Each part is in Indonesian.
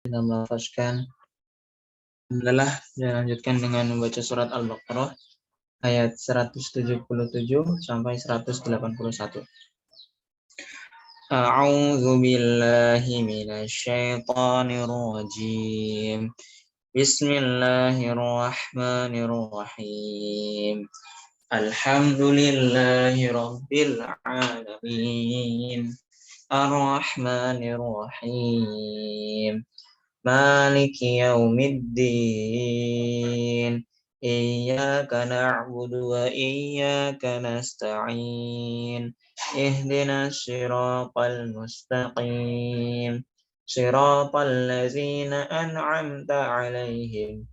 Kita melafazkan adalah dilanjutkan dengan membaca surat Al-Baqarah ayat 177 sampai 181. A'udzu billahi minasy syaithanir rajim. Bismillahirrahmanirrahim. Alhamdulillahi rabbil alamin. Ar-Rahmanir Rahim. Maliki yaumiddin. Iyyaka na'budu wa iyyaka nasta'in. Ihdinas siratal mustaqim. Siratal ladzina an'amta 'alaihim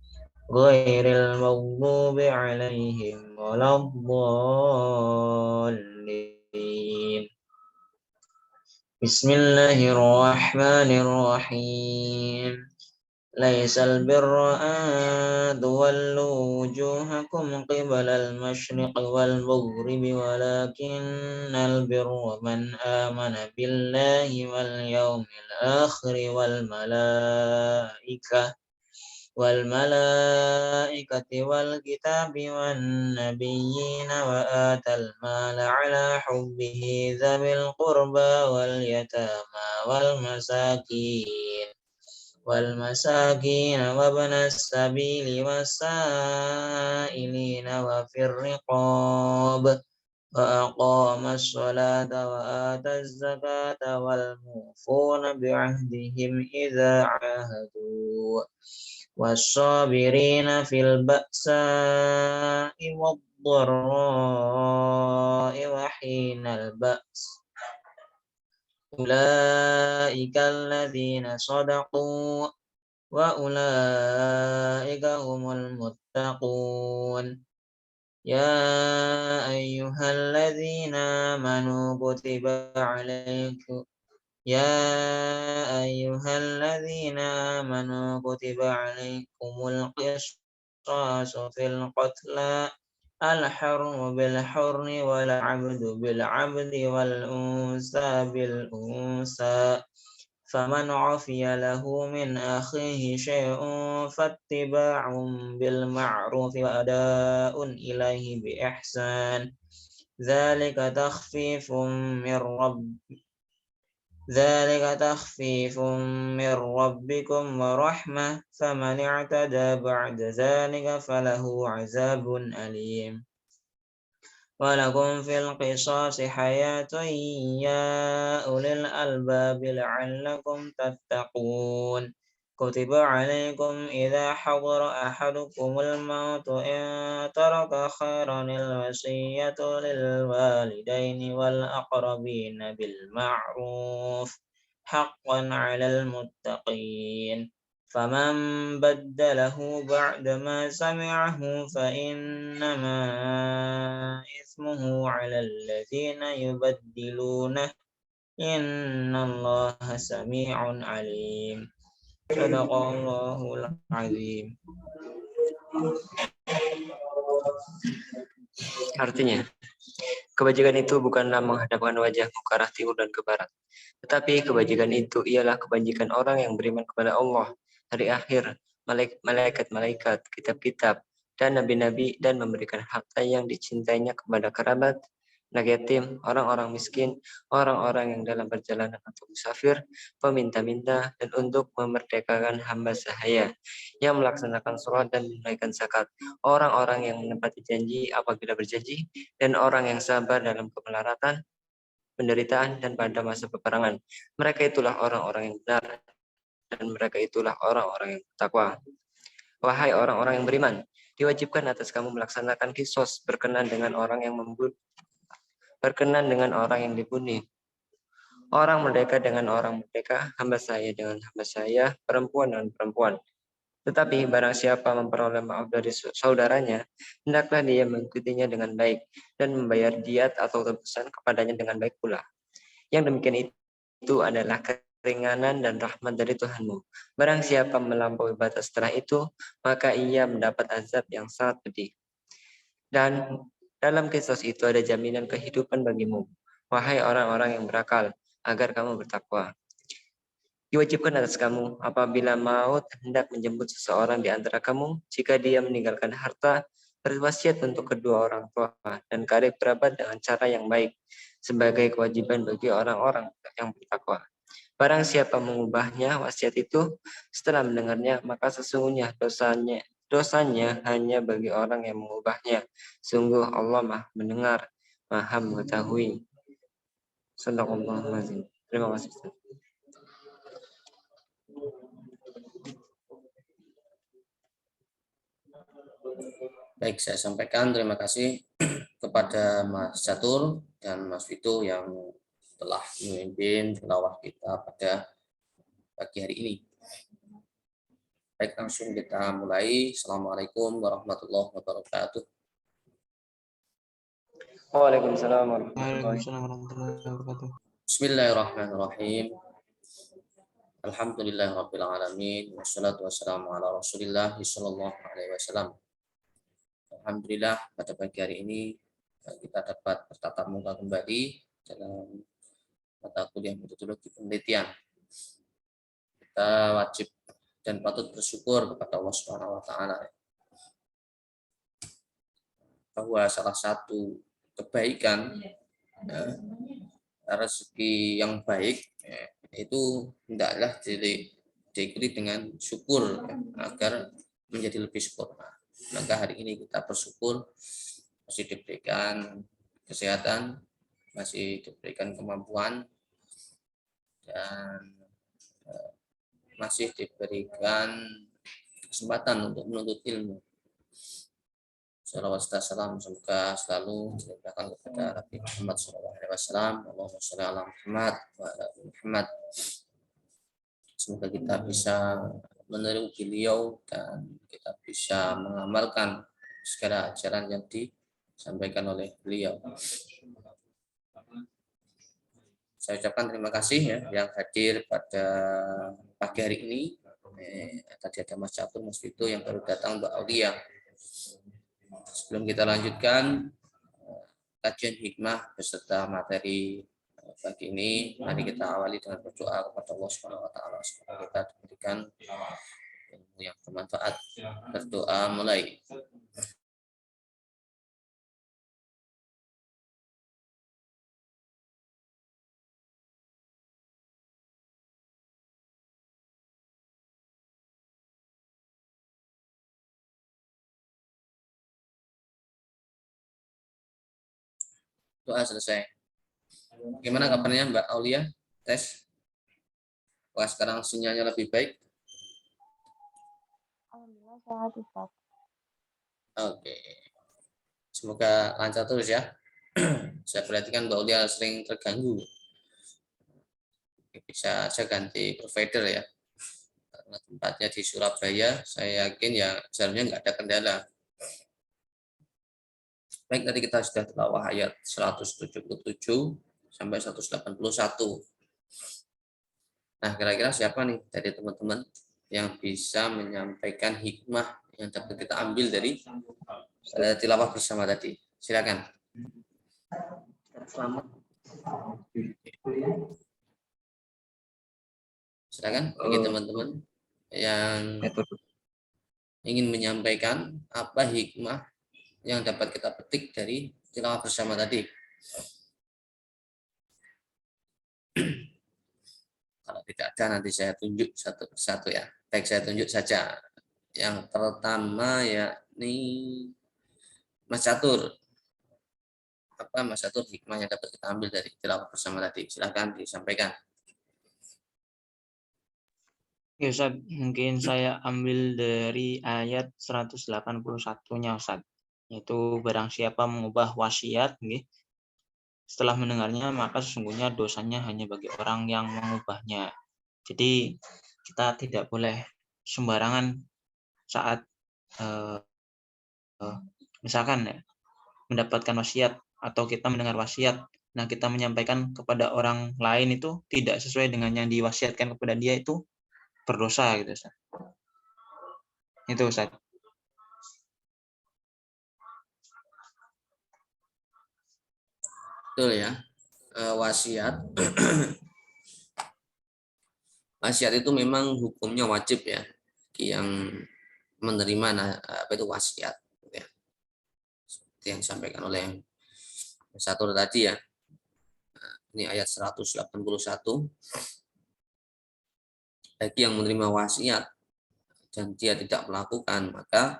ghairil maghdubi 'alaihim waladdallin. Bismillahirrahmanirrahim. Laisal birra an tuwallu wujuhakum qibalal masyriqi wal maghribi walakinnal birra man amana billahi wal yawmil akhir wal malaikati wal kitabi wan nabiyyin wa atal mala ala hubbihi dzawil qurba wal yatama wal masakin wa ibnas sabili wasailina wa fir riqab wa aqamas salata wa ataz zakata wal mufuna bi ahdihim idza ahadu was-sabirina fil ba'sa'i wad-dharra'i wa hinal ba's. Ulaika alladzina sadaqu wa ulaika humul muttaqun. Ya ayyuhalladzina amanu kutiba alaikum qisasu fil qatla al-hurmu bil hurmi wal 'abdu bil 'abdi wal unsa bil unsa. Faman 'afiya lahu min akhihi syai'un fattiba'un bil ma'ruf wa ada'un ilaihi bi ihsan. Dzalika takhfifun min rabbikum wa rahmah. Faman i'tada ba'da dzalika falahu 'adzabun alim. Walakum fil qisasi hayatun ya ulil albabi la'allakum tattaqun. Kutiba alaikum idza hadara ahadukumul mautu in taraka khairanil wasiyatu lil walidaini wal aqrabina bil ma'ruf haqqan 'alal muttaqin. Faman baddalahu ba'da ma sami'ahu fa innama ismuhu 'alal ladzina yubaddilunah. Innallaha sami'un 'alim. Shadaqallahul 'azim. Artinya, kebajikan itu bukanlah menghadapkan wajahmu ke arah timur dan ke barat, tetapi kebajikan itu ialah kebajikan orang yang beriman kepada Allah, hari akhir, malaikat-malaikat, kitab-kitab, dan nabi-nabi, dan memberikan harta yang dicintainya kepada kerabat, anak yatim, orang-orang miskin, orang-orang yang dalam perjalanan atau musafir, peminta-minta, dan untuk memerdekakan hamba sahaya yang melaksanakan sholat dan menunaikan zakat, orang-orang yang menepati janji apabila berjanji, dan orang yang sabar dalam kemelaratan, penderitaan, dan pada masa peperangan. Mereka itulah orang-orang yang benar, dan mereka itulah orang-orang yang bertakwa. Wahai orang-orang yang beriman, diwajibkan atas kamu melaksanakan qisas berkenan dengan orang yang dibunuh, orang merdeka dengan orang merdeka, hamba saya dengan hamba saya, perempuan dengan perempuan. Tetapi barang siapa memperoleh maaf dari saudaranya, hendaklah dia mengikutinya dengan baik dan membayar diat atau tebusan kepadanya dengan baik pula. Yang demikian itu adalah keringanan dan rahmat dari Tuhanmu. Barang siapa melampaui batas setelah itu, maka ia mendapat azab yang sangat pedih. Dan dalam qisas itu ada jaminan kehidupan bagimu, wahai orang-orang yang berakal, agar kamu bertakwa. Diwajibkan atas kamu apabila maut hendak menjemput seseorang di antara kamu, jika dia meninggalkan harta, berwasiat untuk kedua orang tua dan karib kerabat dengan cara yang baik, sebagai kewajiban bagi orang-orang yang bertakwa. Barang siapa mengubahnya wasiat itu setelah mendengarnya, maka sesungguhnya dosanya hanya bagi orang yang mengubahnya. Sungguh Allah Maha mendengar, Maha mengetahui. Shadaqallahul azim. Terima kasih. Ustaz. Baik, saya sampaikan terima kasih kepada Mas Catur dan Mas Vito yang telah memimpin tilawah kita pada pagi hari ini. Baik, langsung kita mulai. Assalamualaikum warahmatullahi wabarakatuh. Waalaikumsalam warahmatullahi Waalaikumsalam warahmatullahi wabarakatuh. Bismillahirrahmanirrahim. Alhamdulillahirabbil alamin wassalatu wassalamu ala Rasulillah sallallahu alaihi wasallam. Alhamdulillah pada pagi hari ini kita dapat bertatap muka kembali dalam mata kuliah metodologi penelitian. Kita wajib dan patut bersyukur kepada Allah Subhanahu wa taala bahwa salah satu kebaikan rezeki yang baik itu hendaklah diikuti dengan syukur agar menjadi lebih sempurna. Maka hari ini kita bersyukur masih diberikan kesehatan, masih diberikan kemampuan, dan masih diberikan kesempatan untuk menuntut ilmu. Salawat dan salam semoga selalu dilimpahkan kepada Nabi Muhammad SAW. Allahumma sholli ala Muhammad wa ala ali Muhammad. Semoga kita bisa meniru beliau dan kita bisa mengamalkan segala ajaran yang disampaikan oleh beliau. Saya ucapkan terima kasih ya yang hadir pada pagi hari ini. Tadi ada Mas Catur, Mas Vito yang baru datang, Mbak Aulia. Sebelum kita lanjutkan kajian hikmah beserta materi pagi ini, mari kita awali dengan berdoa kepada Allah Subhanahu wa taala supaya kita diberikan ilmu yang bermanfaat. Berdoa mulai. Doa selesai. Gimana kabarnya Mbak Aulia? Tes. Wah, sekarang sinyalnya lebih baik. Alhamdulillah sehat Ustaz. Oke. Semoga lancar terus ya. Saya perhatikan Mbak Aulia sering terganggu. Bisa saya ganti provider ya. Karena tempatnya di Surabaya, saya yakin ya seharusnya nggak ada kendala. Baik, tadi kita sudah tilawah ayat 177 sampai 181. Nah, kira-kira siapa nih dari teman-teman yang bisa menyampaikan hikmah yang dapat kita ambil dari tilawah bersama tadi? Silakan. Selamat. Silakan bagi teman-teman yang ingin menyampaikan apa hikmah yang dapat kita petik dari tilawah bersama tadi. Kalau tidak ada nanti saya tunjuk satu persatu ya. Baik, saya tunjuk saja. Yang pertama yakni Mas Catur. Apa Mas Catur hikmah yang dapat kita ambil dari tilawah bersama tadi? Silakan disampaikan. Ya Ustaz, mungkin saya ambil dari ayat 181-nya Ustaz. Yaitu barang siapa mengubah wasiat, setelah mendengarnya maka sesungguhnya dosanya hanya bagi orang yang mengubahnya. Jadi kita tidak boleh sembarangan saat misalkan ya, mendapatkan wasiat atau kita mendengar wasiat, nah kita menyampaikan kepada orang lain itu tidak sesuai dengan yang diwasiatkan kepada dia, itu berdosa gitu Ustaz. Itu Ustaz. Betul ya. Wasiat wasiat itu memang hukumnya wajib ya, yang menerima wasiat ya. Seperti yang disampaikan oleh satu tadi ya. Ini ayat 181. Bagi yang menerima wasiat dan dia tidak melakukan, maka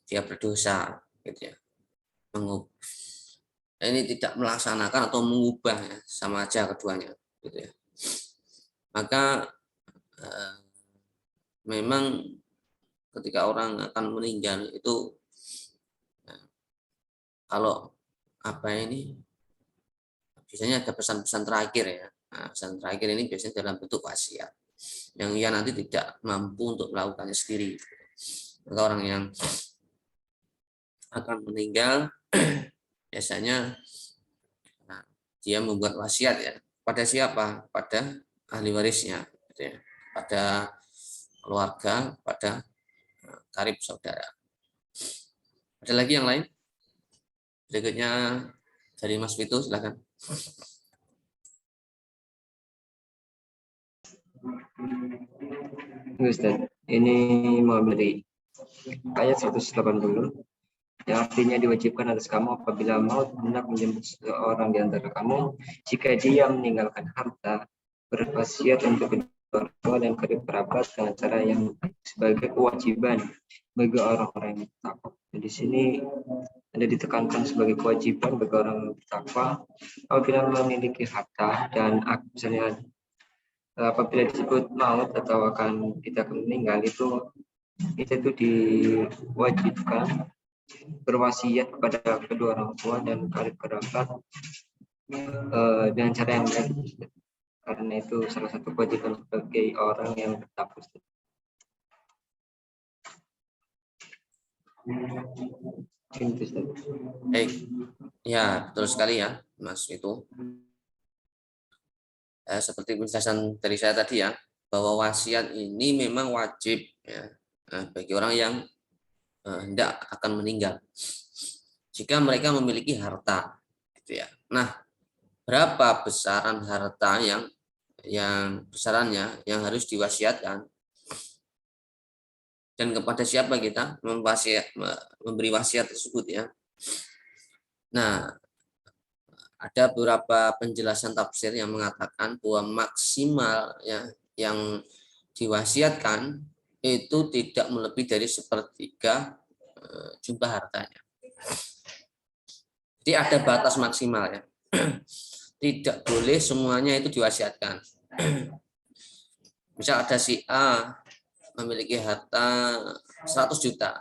dia berdosa gitu ya. Ini tidak melaksanakan atau mengubah ya, sama aja keduanya gitu ya. Maka memang ketika orang akan meninggal itu kalau biasanya ada pesan-pesan terakhir ya. Nah, pesan terakhir ini biasanya dalam bentuk wasiat yang ia nanti tidak mampu untuk melakukannya sendiri. Maka orang yang akan meninggal biasanya dia membuat wasiat ya. Pada siapa? Pada ahli warisnya, gitu ya. Pada keluarga, pada karib saudara. Ada lagi yang lain? Berikutnya dari Mas Vito, silakan. Ustaz, ini mau dari ayat 180 yang artinya diwajibkan atas kamu apabila maut hendak menjemput seseorang di antara kamu, jika dia meninggalkan harta, berwasiat untuk kedua orang tua dan kerabat dengan cara yang sebagai kewajiban bagi orang-orang yang bertakwa. Di sini ada ditekankan sebagai kewajiban bagi orang yang bertakwa apabila memiliki harta dan misalnya apabila disebut maut atau kita akan meninggal itu diwajibkan berwasiat kepada kedua orang tua dan karib kerabat dengan cara yang baik, karena itu salah satu kewajiban sebagai orang yang bertakwa. Baik, ya betul sekali ya, Mas itu. Seperti penjelasan dari saya tadi ya, bahwa wasiat ini memang wajib ya bagi orang yang hendak akan meninggal. Jika mereka memiliki harta, gitu ya. Nah, berapa besaran harta yang besarannya yang harus diwasiatkan? Dan kepada siapa kita memberi wasiat tersebut ya? Nah, ada beberapa penjelasan tafsir yang mengatakan bahwa maksimal ya yang diwasiatkan itu tidak melebihi dari 1/3 jumlah hartanya. Jadi ada batas maksimal ya. Tidak boleh semuanya itu diwasiatkan. Misal ada si A memiliki harta 100 juta,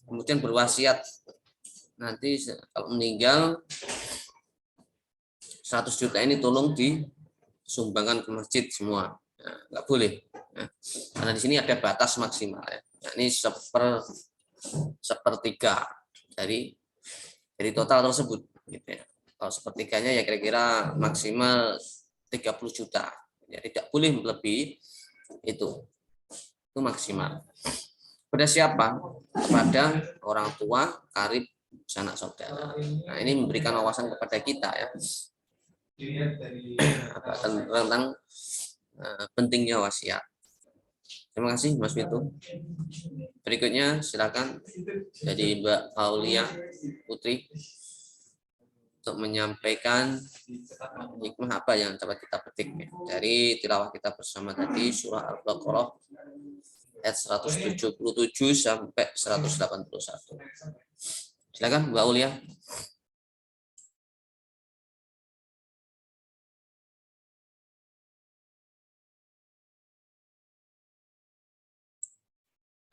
kemudian berwasiat nanti kalau meninggal 100 juta ini tolong disumbangkan ke masjid semua. Nah, nggak boleh. Nah, karena di sini ada batas maksimal ya. Nah, ini 1/3 dari total tersebut. Gitu ya. Kalau 1/3-nya ya kira-kira maksimal 30 juta. Ya, tidak boleh melebihi itu. Itu maksimal. Pada siapa? Pada orang tua, karib, sanak saudara. Nah, ini memberikan wawasan kepada kita ya. Tentang pentingnya wasiat. Terima kasih Mas Vito. Berikutnya silakan dari Mbak Aulia Putri untuk menyampaikan hikmah apa yang dapat kita petik dari tilawah kita bersama tadi surah Al-Baqarah ayat 177 sampai 181. Silakan Mbak Aulia.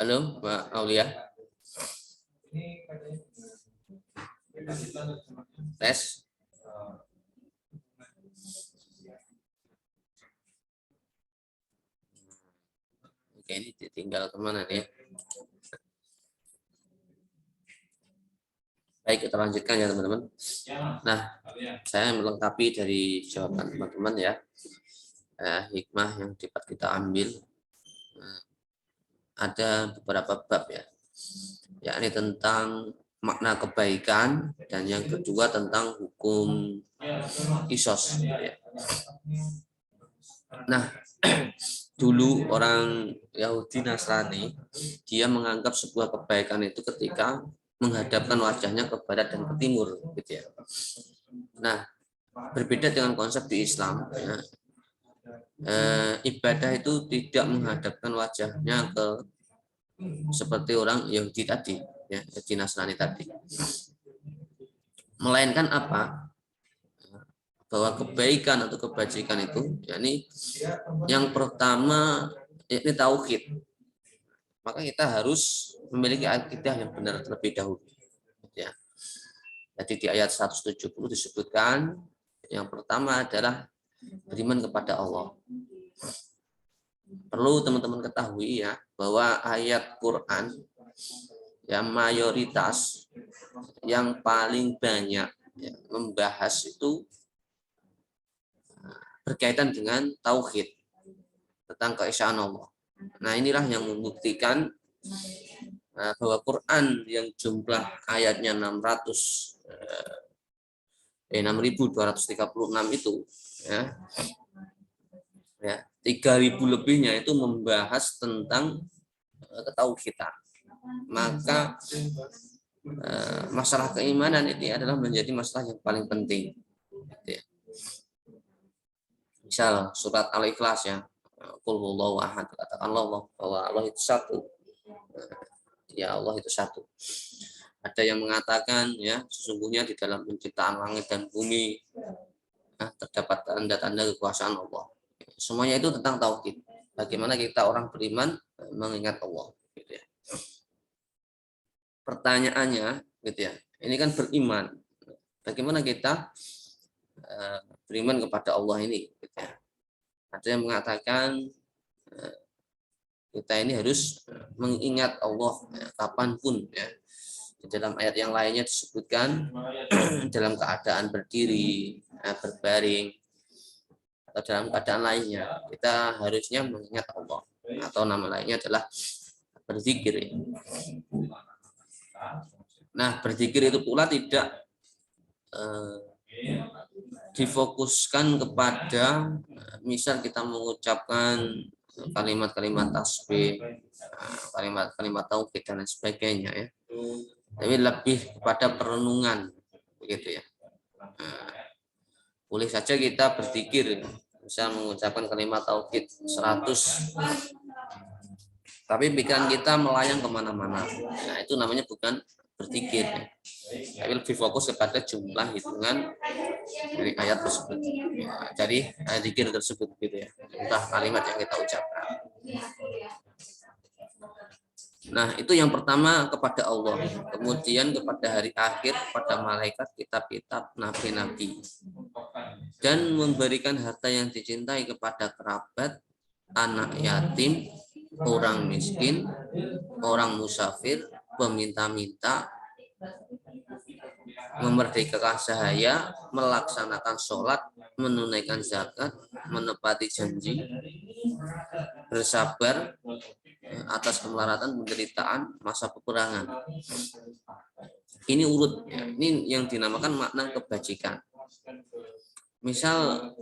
Halo, Mbak Aulia. Tes. Oke, ini ditinggal kemana nih? Baik, kita lanjutkan ya teman-teman. Nah, saya melengkapi dari jawaban teman-teman ya. Hikmah yang dapat kita ambil. Ada beberapa bab ya, yakni tentang makna kebaikan dan yang kedua tentang hukum kisos. Ya. Nah, dulu orang Yahudi Nasrani, dia menganggap sebuah kebaikan itu ketika menghadapkan wajahnya ke barat dan ke timur, gitu ya. Nah, berbeda dengan konsep di Islam, ya. Ibadah itu tidak menghadapkan wajahnya ke seperti orang Yahudi tadi, ya, Yahudi Nasrani tadi. Melainkan apa? Bahwa kebaikan atau kebajikan itu, yakni yang pertama yakni tauhid. Maka kita harus memiliki akidah yang benar terlebih dahulu. Ya. Jadi di ayat 170 disebutkan yang pertama adalah beriman kepada Allah. Perlu teman-teman ketahui ya bahwa ayat Quran yang mayoritas yang paling banyak ya, membahas itu berkaitan dengan tauhid, tentang keesaan Allah. Nah, inilah yang membuktikan bahwa Quran yang jumlah ayatnya 6.236 itu ya, 3.000 lebihnya itu membahas tentang ketauhidan. Maka masalah keimanan ini adalah menjadi masalah yang paling penting. Misal surat Al-Ikhlas ya, Qul huwallahu ahad, katakanlah bahwa Allah itu satu. Ya, Allah itu satu. Ada yang mengatakan ya sesungguhnya di dalam penciptaan langit dan bumi terdapat tanda-tanda kekuasaan Allah. Semuanya itu tentang tauhid. Bagaimana kita orang beriman mengingat Allah, gitu ya. Pertanyaannya, gitu ya. Ini kan beriman. Bagaimana kita beriman kepada Allah ini? Gitu ya. Ada yang mengatakan kita ini harus mengingat Allah ya, kapanpun ya. Di dalam ayat yang lainnya disebutkan dalam keadaan berdiri, berbaring, atau dalam keadaan lainnya kita harusnya mengingat Allah, atau nama lainnya adalah berzikir. Nah, berzikir itu pula tidak difokuskan kepada misal kita mengucapkan kalimat-kalimat tasbih, kalimat-kalimat tauhid dan lain sebagainya ya. Tapi lebih kepada perenungan begitu ya. Boleh saja kita berzikir, misal mengucapkan kalimat tauhid 100, tapi pikiran kita melayang kemana-mana. Nah, itu namanya bukan berzikir ya. Tapi lebih fokus kepada jumlah hitungan dari ayat tersebut. Jadi zikir tersebut gitu ya. Entah kalimat yang kita ucapkan. Nah, itu yang pertama kepada Allah. Kemudian kepada hari akhir, kepada malaikat, kitab-kitab, nabi-nabi. Dan memberikan harta yang dicintai kepada kerabat, anak yatim, orang miskin, orang musafir, peminta-minta, memerdekakan sahaya, melaksanakan sholat, menunaikan zakat, menepati janji, bersabar atas kemelaratan penderitaan masa peperangan. Ini urut, ya. Ini yang dinamakan makna kebajikan. Misal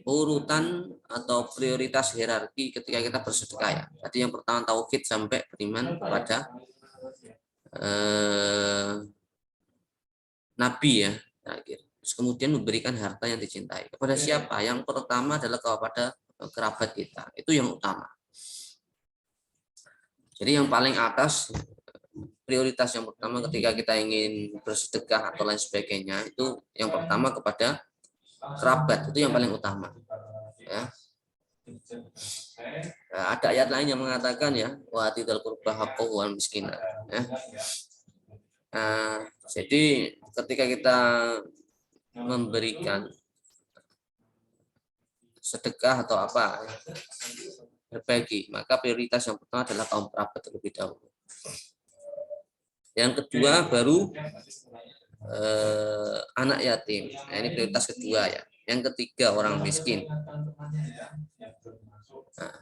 urutan atau prioritas hierarki ketika kita bersedekah ya. Tadi yang pertama tauhid sampai beriman kepada Nabi ya terakhir. Terus kemudian memberikan harta yang dicintai. Kepada siapa? Yang pertama adalah kepada kerabat kita. Itu yang utama. Jadi yang paling atas, prioritas yang pertama ketika kita ingin bersedekah atau lain sebagainya, itu yang pertama kepada kerabat. Itu yang paling utama. Ya. Nah, ada ayat lain yang mengatakan ya, wa atidal qurba haqqahu wal miskin. Ya. Nah, jadi ketika kita memberikan sedekah atau apa berbagi, maka prioritas yang pertama adalah kaum kerabat terlebih dahulu. Yang kedua baru anak yatim. Nah, ini prioritas kedua ya. Yang ketiga orang miskin. Nah,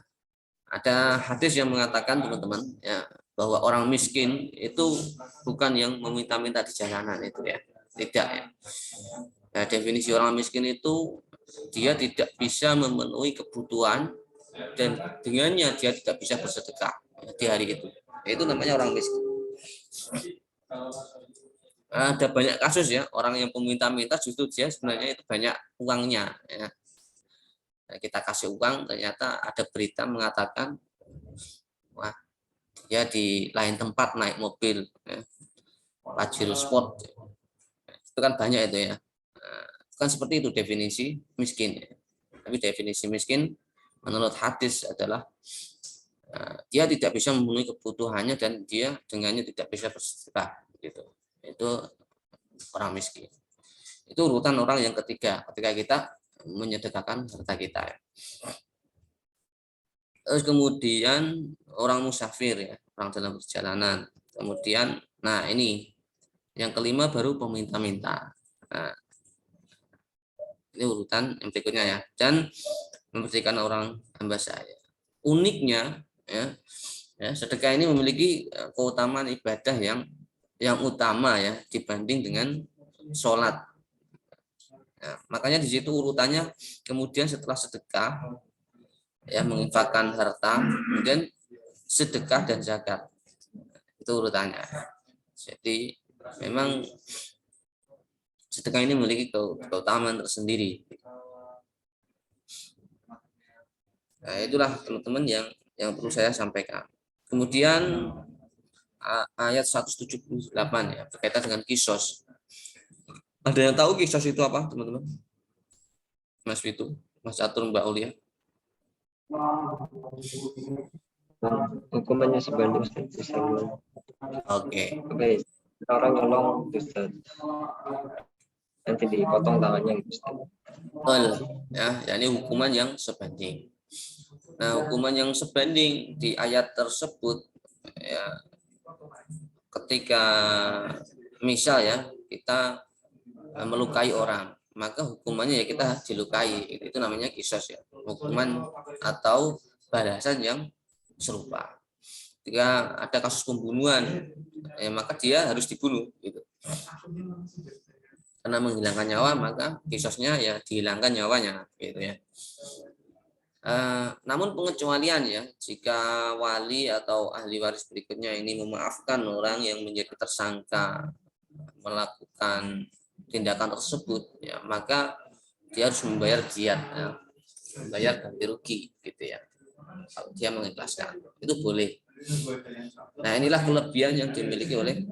ada hadis yang mengatakan teman-teman ya bahwa orang miskin itu bukan yang meminta-minta di jalanan itu ya. Tidak ya. Nah, definisi orang miskin itu dia tidak bisa memenuhi kebutuhan dan dengannya dia tidak bisa bersedekah di hari itu. Itu namanya orang miskin. Ada banyak kasus ya, orang yang peminta-minta justru dia sebenarnya itu banyak uangnya. Ya. Kita kasih uang, ternyata ada berita mengatakan, wah, dia di lain tempat naik mobil, ya, Pajero Sport. Itu kan banyak itu ya. Kan seperti itu definisi miskin. Ya. Tapi definisi miskin menurut hadis adalah dia tidak bisa memenuhi kebutuhannya dan dia dengannya tidak bisa bersedekah. Gitu. Itu orang miskin. Itu urutan orang yang ketiga ketika kita menyedekahkan harta kita. Terus kemudian orang musafir ya, orang dalam perjalanan. Kemudian, nah ini yang kelima baru peminta-minta. Nah, ini urutan yang berikutnya ya. Dan membersihkan orang hamba saya. Uniknya ya, sedekah ini memiliki keutamaan ibadah yang utama ya dibanding dengan sholat. Nah, makanya di situ urutannya kemudian setelah sedekah ya menginfakkan harta, kemudian sedekah dan zakat. Itu urutannya. Jadi memang sedekah ini memiliki keutamaan tersendiri. Nah, itulah teman-teman yang perlu saya sampaikan. Kemudian ayat 178 ya berkaitan dengan kisos. Ada yang tahu kisos itu apa, teman-teman? Mas Fitu, Mas Catur, Mbak Ulia. Hukumannya sebanding Ustaz. Oke. Oke, orang nyolong Ustaz. Nanti dipotong tangannya gitu Ustaz. Betul. Ya, ini hukuman yang sebanding. Nah, hukuman yang sebanding di ayat tersebut ya ketika misal ya kita melukai orang, maka hukumannya ya kita dilukai. Itu namanya kisos ya. Hukuman atau balasan yang serupa. Jika ada kasus pembunuhan, maka dia harus dibunuh gitu. Karena menghilangkan nyawa, maka kisosnya ya dihilangkan nyawanya gitu ya. Namun pengecualian ya, jika wali atau ahli waris berikutnya ini memaafkan orang yang menjadi tersangka melakukan tindakan tersebut, ya maka dia harus membayar diat, ya, membayar ganti rugi gitu ya. Kalau dia mengikhlaskan, itu boleh. Nah inilah kelebihan yang dimiliki oleh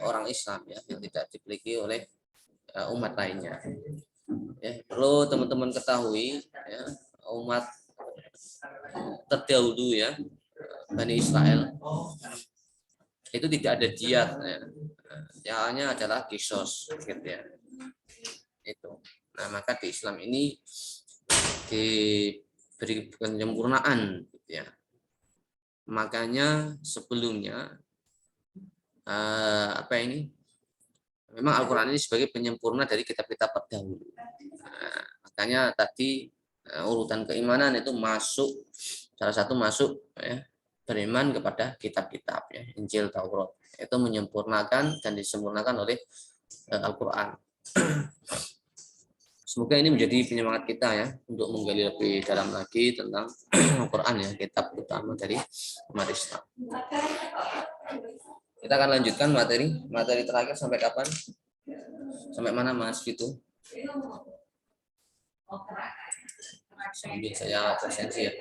orang Islam ya, yang tidak dimiliki oleh umat lainnya. Ya, perlu teman-teman ketahui ya, umat terdahulu ya Bani Israel itu tidak ada diat ya. Yang hanya adalah kisos gitu ya. Itu. Nah, maka di Islam ini diberi penyempurnaan gitu ya. Makanya sebelumnya apa ini? Memang Al-Qur'an ini sebagai penyempurna dari kitab-kitab terdahulu. Nah, makanya tadi urutan keimanan itu masuk salah satu masuk ya, beriman kepada kitab-kitab ya, Injil, Taurat. Itu menyempurnakan dan disempurnakan oleh Al-Qur'an. Semoga ini menjadi penyemangat kita ya untuk menggali lebih dalam lagi tentang Al-Qur'an ya, kitab utama dari umat Islam. Kita akan lanjutkan materi terakhir sampai kapan? Sampai mana Mas gitu? Sambil saya presensi ya.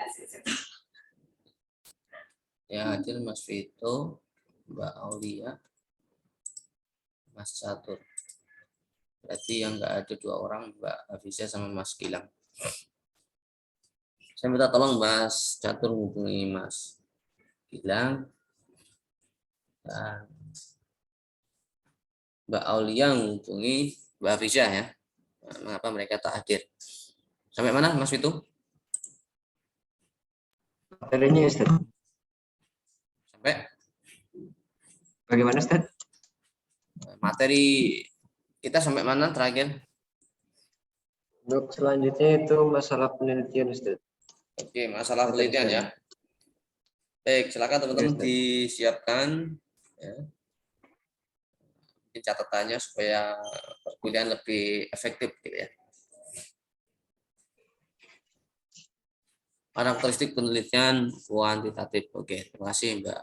Ya hadir Mas Vito, Mbak Aulia, Mas Catur. Berarti yang nggak ada 2 orang, Mbak Hafiza sama Mas Gilang. Saya minta tolong Mas Catur hubungi Mas Gilang dan Mbak Aulia menghubungi Mbak Hafiza ya. Mengapa mereka tak hadir? Sampai mana Mas Vito? Materinya Ustaz. Sampai Bagaimana Ustaz? materi kita sampai mana terakhir? Untuk selanjutnya itu masalah penelitian Ustaz. Oke, masalah penelitian ya. Baik, silakan teman-teman disiapkan ya. Catatannya supaya perkuliahan lebih efektif gitu ya. karakteristik penelitian kuantitatif. Oke, terima kasih Mbak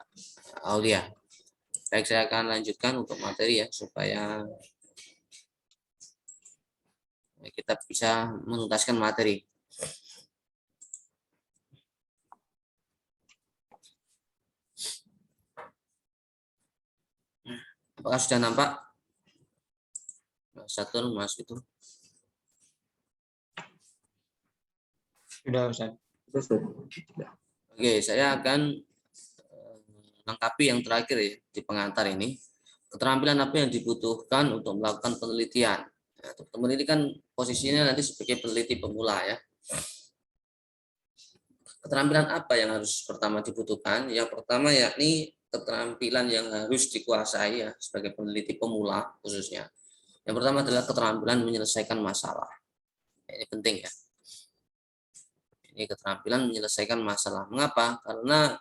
Aulia. Baik, saya akan lanjutkan untuk materi ya, supaya kita bisa menuntaskan materi. Apakah sudah nampak? Satu Mas itu. Sudah, Ustaz. Oke, saya akan melengkapi yang terakhir ya di pengantar ini. Keterampilan apa yang dibutuhkan untuk melakukan penelitian? Nah, teman-teman ini kan posisinya nanti sebagai peneliti pemula ya. Keterampilan apa yang harus pertama dibutuhkan? Yang pertama yakni keterampilan yang harus dikuasai ya sebagai peneliti pemula khususnya. Yang pertama adalah keterampilan menyelesaikan masalah. Ini penting ya. Ini keterampilan menyelesaikan masalah. Mengapa? Karena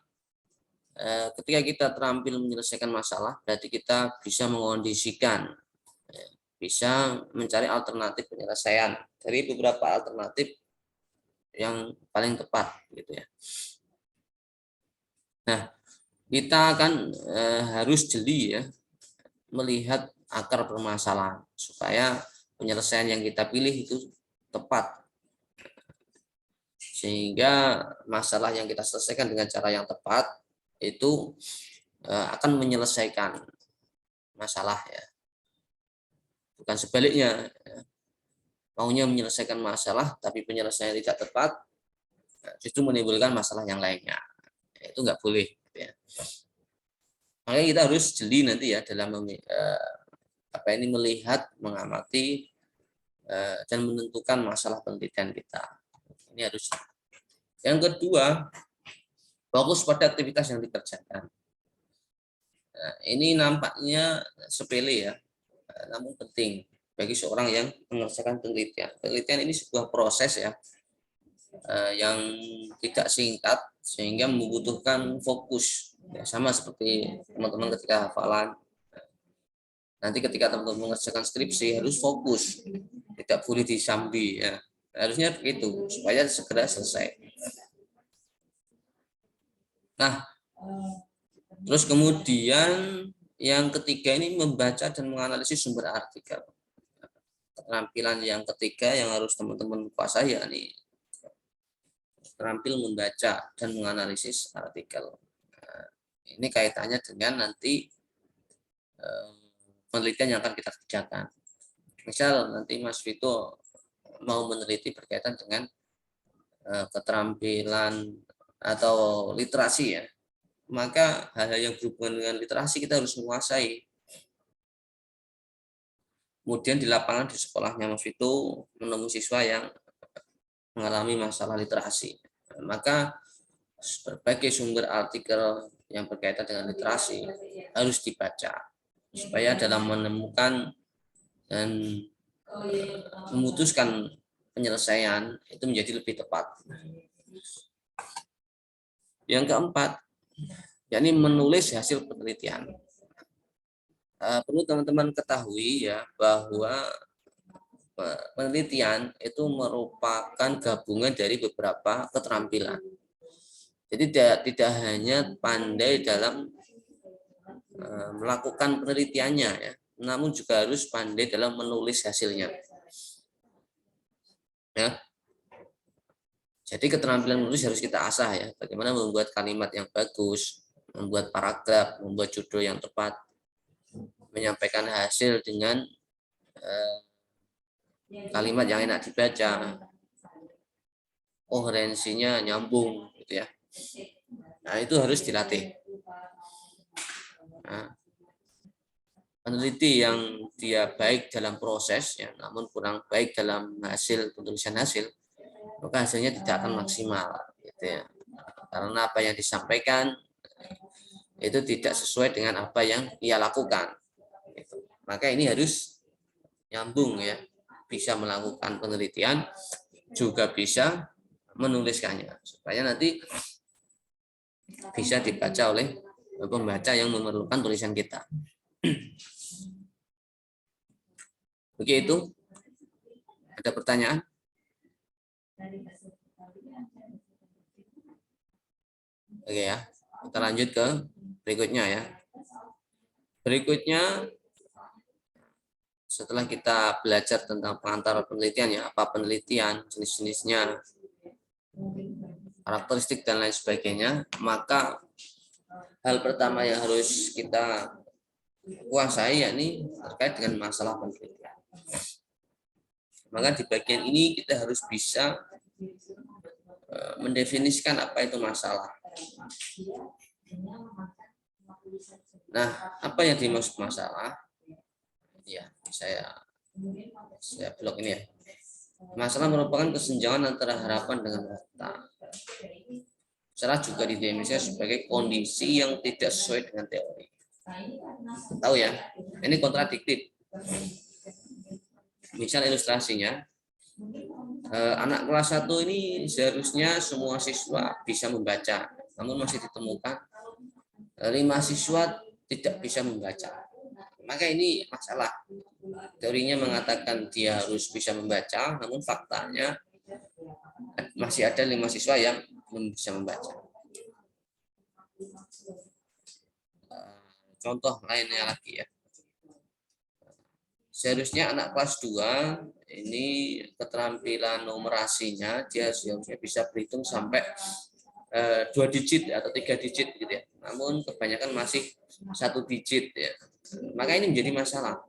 ketika kita terampil menyelesaikan masalah, berarti kita bisa mengondisikan, bisa mencari alternatif penyelesaian dari beberapa alternatif yang paling tepat, gitu ya. Nah, kita kan harus jeli ya melihat akar permasalahan supaya penyelesaian yang kita pilih itu tepat, sehingga masalah yang kita selesaikan dengan cara yang tepat itu akan menyelesaikan masalah ya, bukan sebaliknya, maunya menyelesaikan masalah tapi penyelesaian tidak tepat justru menimbulkan masalah yang lainnya. Itu nggak boleh gitu ya. Makanya kita harus jeli nanti ya dalam melihat, mengamati dan menentukan masalah penelitian kita. Ini harus. Yang kedua, fokus pada aktivitas yang dikerjakan. Nah, ini nampaknya sepele ya, namun penting bagi seorang yang mengerjakan penelitian. Penelitian ini sebuah proses ya, yang tidak singkat sehingga membutuhkan fokus. Ya, sama seperti teman-teman ketika hafalan. Nanti ketika teman-teman mengerjakan skripsi harus fokus, tidak boleh disambi ya. Harusnya begitu supaya segera selesai. Nah, terus kemudian yang ketiga ini membaca dan menganalisis sumber artikel. Keterampilan yang ketiga yang harus teman-teman kuasai yakni terampil membaca dan menganalisis artikel. Nah, ini kaitannya dengan nanti penelitian yang akan kita kerjakan. Misal nanti Mas Vito mau meneliti berkaitan dengan keterampilan atau literasi ya, maka hal-hal yang berhubungan dengan literasi kita harus menguasai. Kemudian di lapangan di sekolahnya Mas Vito menemui siswa yang mengalami masalah literasi, maka berbagai sumber artikel yang berkaitan dengan literasi harus dibaca supaya dalam menemukan dan memutuskan penyelesaian itu menjadi lebih tepat. Yang keempat, yakni menulis hasil penelitian. Perlu teman-teman ketahui ya bahwa penelitian itu merupakan gabungan dari beberapa keterampilan. Jadi tidak hanya pandai dalam melakukan penelitiannya ya, namun juga harus pandai dalam menulis hasilnya. Ya. Jadi keterampilan menulis harus kita asah ya. Bagaimana membuat kalimat yang bagus, membuat paragraf, membuat judul yang tepat, menyampaikan hasil dengan kalimat yang enak dibaca, koherensinya nyambung, gitu ya. Nah itu harus dilatih. Nah, peneliti yang dia baik dalam proses, ya, namun kurang baik dalam hasil penulisan hasil, maka hasilnya tidak akan maksimal, gitu ya. Karena apa yang disampaikan itu tidak sesuai dengan apa yang ia lakukan. Gitu. Maka ini harus nyambung ya, bisa melakukan penelitian, juga bisa menuliskannya, supaya nanti bisa dibaca oleh pembaca yang memerlukan tulisan kita. Begitu. Ada pertanyaan? Oke ya, kita lanjut ke berikutnya ya. Berikutnya, setelah kita belajar tentang pengantar penelitian ya, apa penelitian, jenis-jenisnya, karakteristik dan lain sebagainya, maka hal pertama yang harus kita kuasai yakni terkait dengan masalah penelitian. Maka di bagian ini kita harus bisa mendefinisikan apa itu masalah. Nah, apa yang dimaksud masalah? Ya, saya blok ini ya. Masalah merupakan kesenjangan antara harapan dengan fakta. Salah juga didefinisikan sebagai kondisi yang tidak sesuai dengan teori. Tahu ya, ini kontradiktif. Misal ilustrasinya, anak kelas 1 ini seharusnya semua siswa bisa membaca, namun masih ditemukan 5 siswa tidak bisa membaca. Maka ini masalah. Teorinya mengatakan dia harus bisa membaca, namun faktanya masih ada 5 siswa yang belum bisa membaca. Contoh lainnya lagi ya. Seharusnya anak kelas 2 ini keterampilan numerasinya dia seharusnya bisa berhitung sampai 2 digit atau 3 digit gitu ya. Namun kebanyakan masih 1 digit ya. Maka ini menjadi masalah.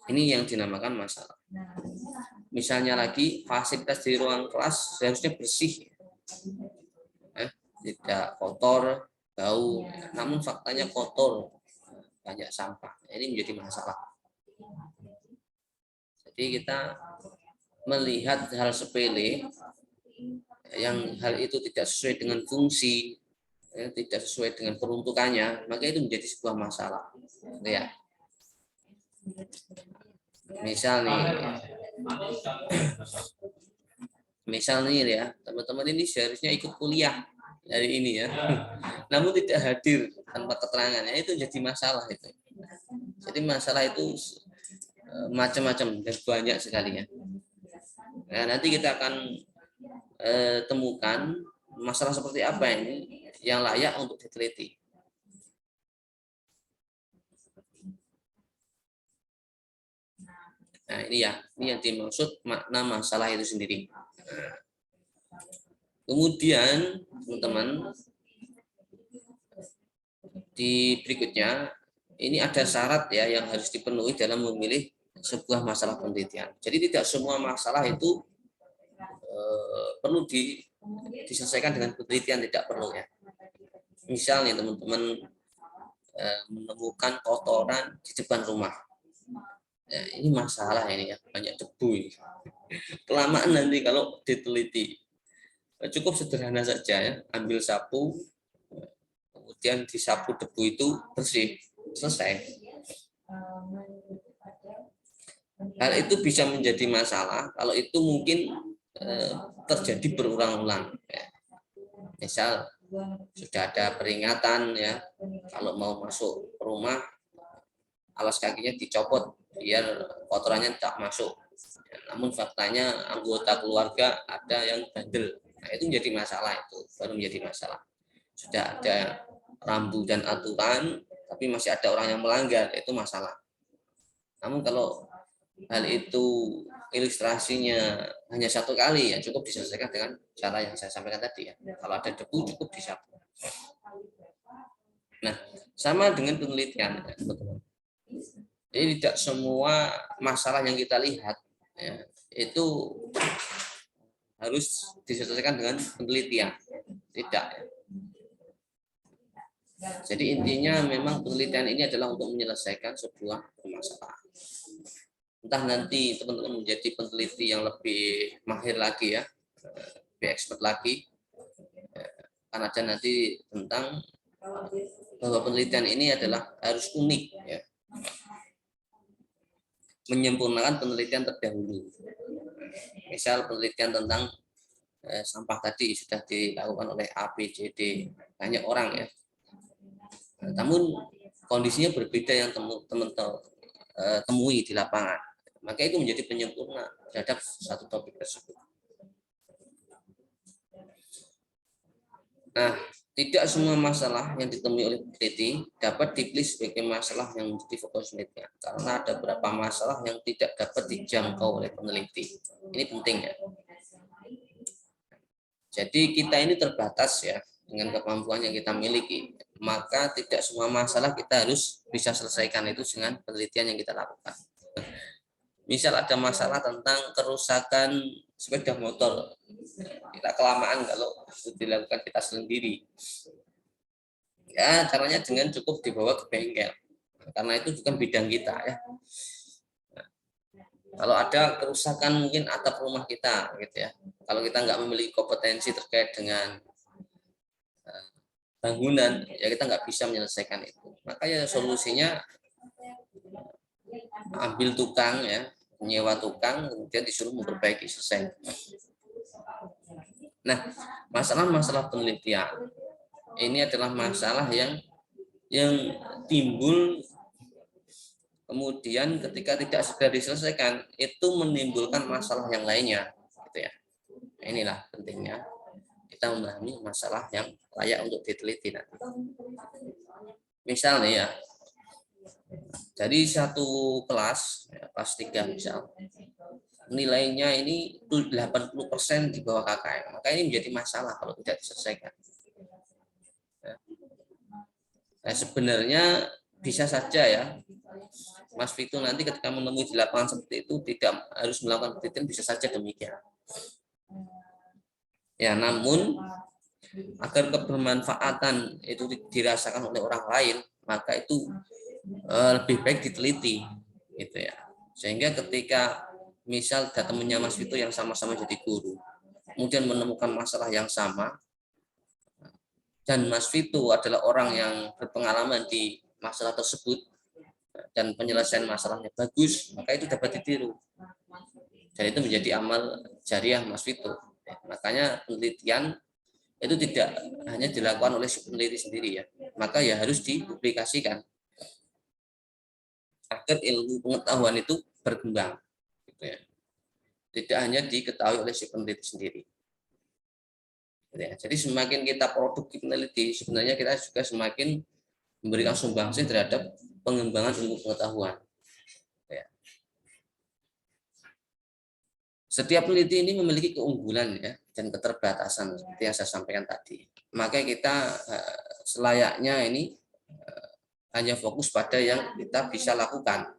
Ini yang dinamakan masalah. Misalnya lagi fasilitas di ruang kelas seharusnya bersih, tidak kotor, bau. Namun faktanya kotor, banyak sampah. Ini menjadi masalah. Jadi kita melihat hal sepele yang hal itu tidak sesuai dengan fungsi, tidak sesuai dengan peruntukannya, maka itu menjadi sebuah masalah. Ya. Misal nih ya, teman-teman ini seharusnya ikut kuliah hari ini ya, namun tidak hadir tanpa keterangannya, itu jadi masalah itu. Jadi masalah itu macam-macam dan banyak sekali ya. Nah, nanti kita akan temukan masalah seperti apa ini yang layak untuk diteliti. Nah, ini ya, ini yang dimaksud makna masalah itu sendiri. Kemudian, teman-teman, di berikutnya, ini ada syarat ya yang harus dipenuhi dalam memilih sebuah masalah penelitian. Jadi tidak semua masalah itu perlu diselesaikan dengan penelitian, tidak perlu ya. Misalnya teman-teman menemukan kotoran di depan rumah. Ya, ini masalah ini ya, banyak debu ini. Kelamaan nanti kalau diteliti. Cukup sederhana saja ya, ambil sapu, kemudian disapu debu itu bersih, selesai. Hal itu bisa menjadi masalah kalau itu mungkin terjadi berulang-ulang. Ya. Misal sudah ada peringatan ya, kalau mau masuk rumah alas kakinya dicopot biar kotorannya tidak masuk. Namun faktanya anggota keluarga ada yang bandel. Nah, itu menjadi masalah, itu baru menjadi masalah. Sudah ada rambu dan aturan, tapi masih ada orang yang melanggar, itu masalah. Namun kalau hal itu ilustrasinya hanya 1 kali, ya cukup diselesaikan dengan cara yang saya sampaikan tadi ya. Kalau ada debu cukup disapu. Nah, sama dengan penelitian, teman-teman. Jadi tidak semua masalah yang kita lihat ya, itu harus diselesaikan dengan penelitian. Tidak. Jadi intinya memang penelitian ini adalah untuk menyelesaikan sebuah permasalahan. Entah nanti teman-teman menjadi peneliti yang lebih mahir lagi ya, lebih expert lagi. Kan ada nanti tentang bahwa penelitian ini adalah harus unik ya. Menyempurnakan penelitian terdahulu. Misal penelitian tentang sampah tadi sudah dilakukan oleh A, B, C, D, banyak orang ya. Namun kondisinya berbeda yang teman-teman temui di lapangan. Maka itu menjadi penyempurna terhadap satu topik tersebut. Nah, tidak semua masalah yang ditemui oleh peneliti dapat dipilih sebagai masalah yang menjadi fokus penelitian, karena ada beberapa masalah yang tidak dapat dijangkau oleh peneliti. Ini penting ya. Jadi kita ini terbatas ya dengan kemampuan yang kita miliki. Maka tidak semua masalah kita harus bisa selesaikan itu dengan penelitian yang kita lakukan. Misal ada masalah tentang kerusakan sepeda motor, kita kelamaan kalau itu dilakukan kita sendiri. Ya, caranya dengan cukup dibawa ke bengkel. Karena itu bukan bidang kita ya. Kalau ada kerusakan mungkin atap rumah kita gitu ya. Kalau kita nggak memiliki kompetensi terkait dengan bangunan, ya kita nggak bisa menyelesaikan itu. Makanya solusinya ambil tukang ya, menyewa tukang, kemudian disuruh memperbaiki, selesai. Nah, masalah-masalah penelitian ini adalah masalah yang timbul kemudian ketika tidak segera diselesaikan itu menimbulkan masalah yang lainnya, gitu ya. Inilah pentingnya kita memahami masalah yang layak untuk diteliti nanti. Misalnya ya, dari satu kelas, ya, kelas 3 misal, nilainya ini 80% di bawah KKM, maka ini menjadi masalah kalau tidak diselesaikan. Nah, sebenarnya bisa saja ya, Mas Vito nanti ketika menemui di lapangan seperti itu tidak harus melakukan penelitian, bisa saja demikian. Ya, namun agar kebermanfaatan itu dirasakan oleh orang lain, maka itu lebih baik diteliti, gitu ya. Sehingga ketika misal temannya Mas Vito yang sama-sama jadi guru, kemudian menemukan masalah yang sama, dan Mas Vito adalah orang yang berpengalaman di masalah tersebut dan penyelesaian masalahnya bagus, maka itu dapat ditiru. Dan itu menjadi amal jariah Mas Vito. Makanya penelitian itu tidak hanya dilakukan oleh si peneliti sendiri ya, maka ya harus dipublikasikan agar ilmu pengetahuan itu berkembang. Gitu ya. Tidak hanya diketahui oleh si peneliti sendiri. Ya, jadi semakin kita produktif meneliti, sebenarnya kita juga semakin memberikan sumbangsi terhadap pengembangan ilmu pengetahuan. Ya. Setiap peneliti ini memiliki keunggulan ya dan keterbatasan seperti yang saya sampaikan tadi. Maka kita selayaknya ini hanya fokus pada yang kita bisa lakukan.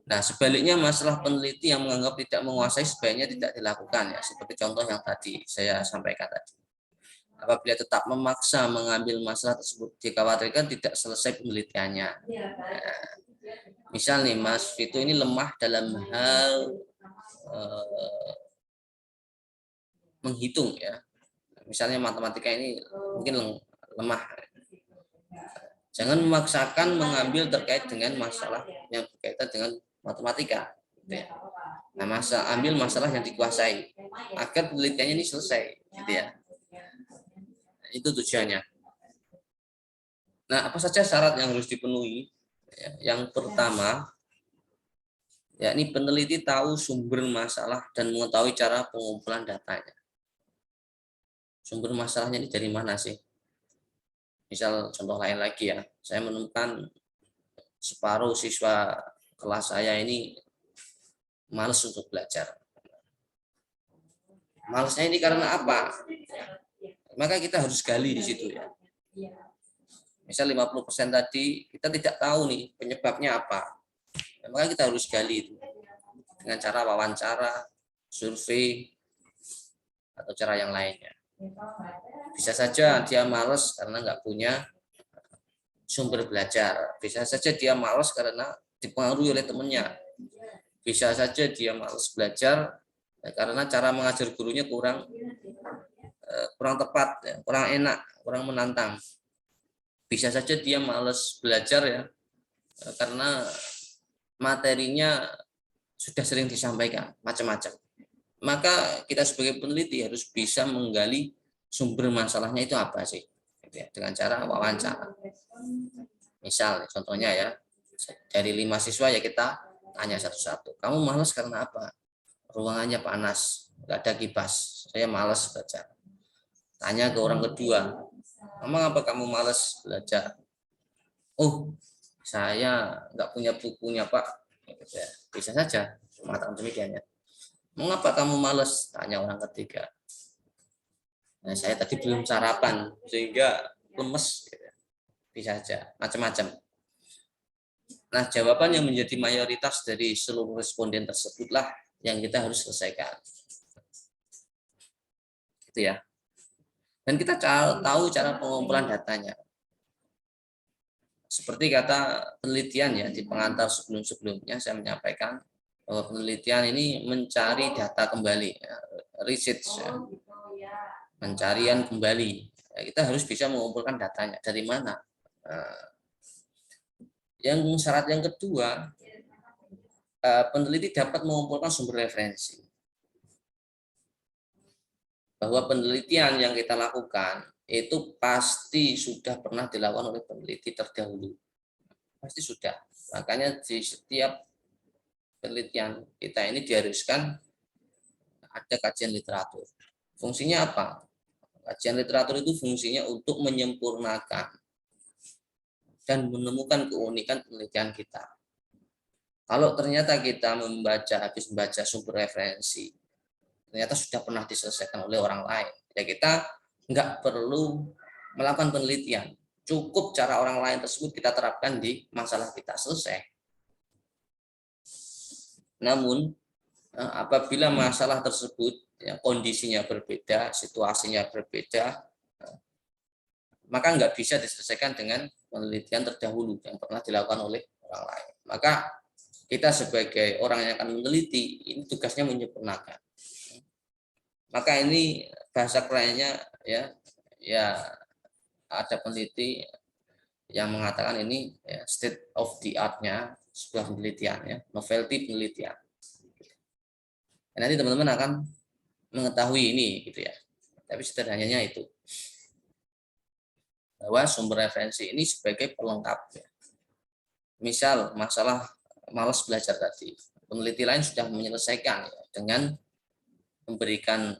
Nah, sebaliknya masalah peneliti yang menganggap tidak menguasai sebaiknya tidak dilakukan ya, seperti contoh yang tadi saya sampaikan tadi. Apabila tetap memaksa mengambil masalah tersebut, dikhawatirkan tidak selesai penelitiannya. Nah, misal nih Mas Vito ini lemah dalam hal menghitung ya. Misalnya matematika ini mungkin lemah. Jangan memaksakan mengambil terkait dengan masalah yang berkaitan dengan matematika. Gitu ya. Nah, ambil masalah yang dikuasai agar penelitiannya ini selesai, gitu ya. Itu tujuannya. Nah, apa saja syarat yang harus dipenuhi? Yang pertama, yakni peneliti tahu sumber masalah dan mengetahui cara pengumpulan datanya. Sumber masalahnya ini dari mana sih? Misal contoh lain lagi ya, saya menemukan separuh siswa kelas saya ini malas untuk belajar. Malasnya ini karena apa? Maka kita harus gali di situ ya. Misal 50% tadi kita tidak tahu nih penyebabnya apa. Maka kita harus gali itu dengan cara wawancara, survei, atau cara yang lainnya. Bisa saja dia malas karena nggak punya sumber belajar. Bisa saja dia malas karena dipengaruhi oleh temannya. Bisa saja dia malas belajar karena cara mengajar gurunya kurang tepat, kurang enak, kurang menantang. Bisa saja dia malas belajar ya karena materinya sudah sering disampaikan macam-macam. Maka kita sebagai peneliti harus bisa menggali sumber masalahnya itu apa sih, dengan cara wawancara. Misal contohnya ya, dari 5 siswa ya kita tanya satu-satu. Kamu malas karena apa? Ruangannya panas. nggak ada kipas, saya malas belajar. Tanya ke orang kedua, emang apa kamu malas belajar? Oh, saya nggak punya bukunya Pak. Bisa saja mengatakan demikian ya. Mengapa kamu malas? Tanya orang ketiga. Nah, saya tadi belum sarapan sehingga lemes. Bisa saja, macam-macam. Nah, jawaban yang menjadi mayoritas dari seluruh responden tersebutlah yang kita harus selesaikan. Gitu ya. Dan kita tahu cara pengumpulan datanya. Seperti kata penelitian ya di pengantar sebelum-sebelumnya saya menyampaikan bahwa penelitian ini mencari data kembali, ya, research, ya, pencarian kembali. Ya, kita harus bisa mengumpulkan datanya dari mana. Nah, yang syarat yang kedua, peneliti dapat mengumpulkan sumber referensi. Bahwa penelitian yang kita lakukan itu pasti sudah pernah dilakukan oleh peneliti terdahulu. Pasti sudah. Makanya di setiap penelitian kita ini diharuskan ada kajian literatur. Fungsinya apa? Kajian literatur itu fungsinya untuk menyempurnakan dan menemukan keunikan penelitian kita. Kalau ternyata kita habis membaca sumber referensi, ternyata sudah pernah diselesaikan oleh orang lain, ya kita nggak perlu melakukan penelitian. Cukup cara orang lain tersebut kita terapkan di masalah kita, selesai. Namun apabila masalah tersebut ya, kondisinya berbeda, situasinya berbeda, maka nggak bisa diselesaikan dengan penelitian terdahulu yang pernah dilakukan oleh orang lain. Maka kita sebagai orang yang akan meneliti, ini tugasnya menyempurnakan. Maka ini bahasa kerennya ya ada peneliti yang mengatakan ini ya, state of the art-nya sebuah penelitian, ya, novelty penelitian. Nanti teman-teman akan mengetahui ini gitu ya. Tapi sederhananya itu bahwa sumber referensi ini sebagai pelengkap. Ya. Misal masalah malas belajar tadi, peneliti lain sudah menyelesaikan ya, dengan memberikan